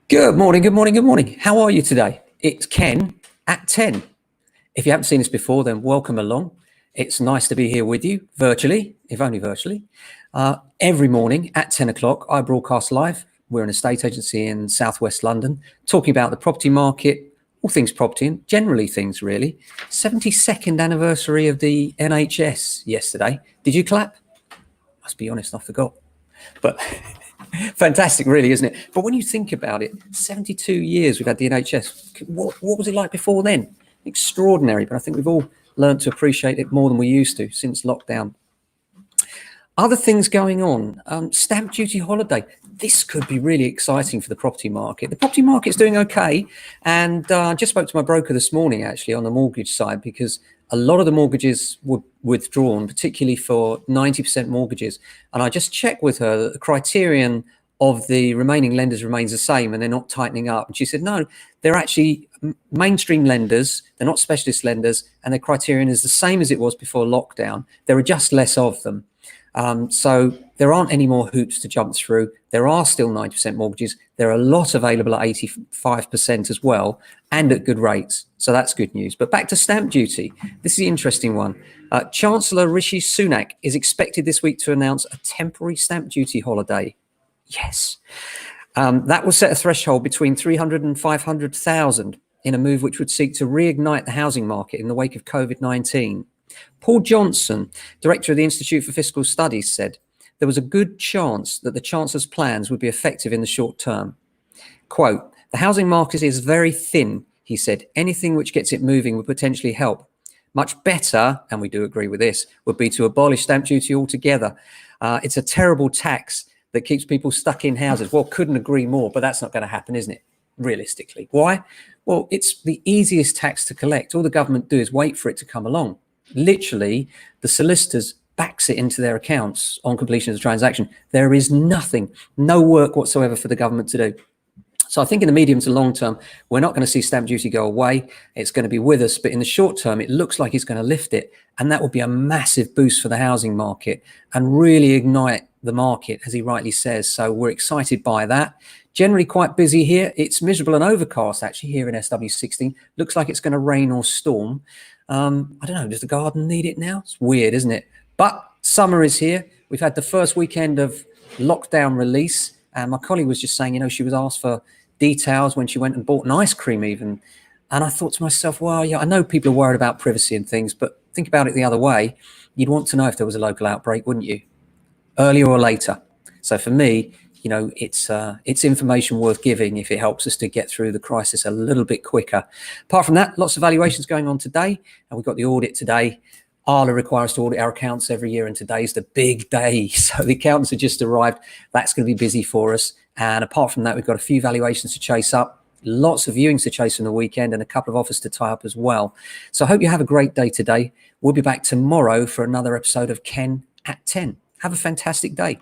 Good morning, good morning, good morning. How are you today? It's Ken at 10. If you haven't seen us before, then welcome along. It's nice to be here with you virtually, if only virtually. Every morning at 10 o'clock, I broadcast live. We're an estate agency in Southwest London, talking about the property market, all things property, and generally things really. 72nd anniversary of the NHS yesterday. Did you clap? Must be honest, I forgot. But fantastic, really, isn't it? But when you think about it, 72 years we've had the NHS. What was it like before then? Extraordinary, but I think we've all learned to appreciate it more than we used to since lockdown. Other things going on, stamp duty holiday. This could be really exciting for the property market. The property market's doing okay. And I just spoke to my broker this morning, actually, on the mortgage side, because a lot of the mortgages were withdrawn, particularly for 90% mortgages. And I just checked with her that the criterion of the remaining lenders remains the same and they're not tightening up. And she said, no, they're actually mainstream lenders. They're not specialist lenders. And their criterion is the same as it was before lockdown. There are just less of them. So there aren't any more hoops to jump through. There are still 90% mortgages. There are a lot available at 85% as well, and at good rates. So that's good news. But back to stamp duty. This is the interesting one. Chancellor Rishi Sunak is expected this week to announce a temporary stamp duty holiday. Yes. That will set a threshold between 300 and 500,000 in a move which would seek to reignite the housing market in the wake of COVID-19. Paul Johnson, director of the Institute for Fiscal Studies, said there was a good chance that the Chancellor's plans would be effective in the short term. Quote, the housing market is very thin, he said. Anything which gets it moving would potentially help. Much better, and we do agree with this, would be to abolish stamp duty altogether. It's a terrible tax that keeps people stuck in houses. Well, couldn't agree more, but that's not going to happen, isn't it? Realistically. Why? Well, it's the easiest tax to collect. All the government do is wait for it to come along. Literally, the solicitors backs it into their accounts on completion of the transaction. There is nothing, no work whatsoever for the government to do. So I think in the medium to long term, we're not going to see stamp duty go away. It's going to be with us. But in the short term, it looks like it's going to lift it. And that will be a massive boost for the housing market and really ignite the market, as he rightly says. So we're excited by that. Generally quite busy here. It's miserable and overcast, actually, here in SW16. Looks like it's going to rain or storm. I don't know, does the garden need it now? It's weird, isn't it? But summer is here. We've had the first weekend of lockdown release. And my colleague was just saying, she was asked for details when she went and bought an ice cream even. And I thought to myself, well, yeah, I know people are worried about privacy and things, but think about it the other way. You'd want to know if there was a local outbreak, wouldn't you? Earlier or later. So for me, it's information worth giving if it helps us to get through the crisis a little bit quicker. Apart from that, lots of valuations going on today, and we've got the audit today. ALA requires us to audit our accounts every year, and today's the big day. So the accountants have just arrived. That's going to be busy for us. And apart from that, we've got a few valuations to chase up, lots of viewings to chase on the weekend, and a couple of offers to tie up as well. So I hope you have a great day today. We'll be back tomorrow for another episode of Ken at 10. Have a fantastic day.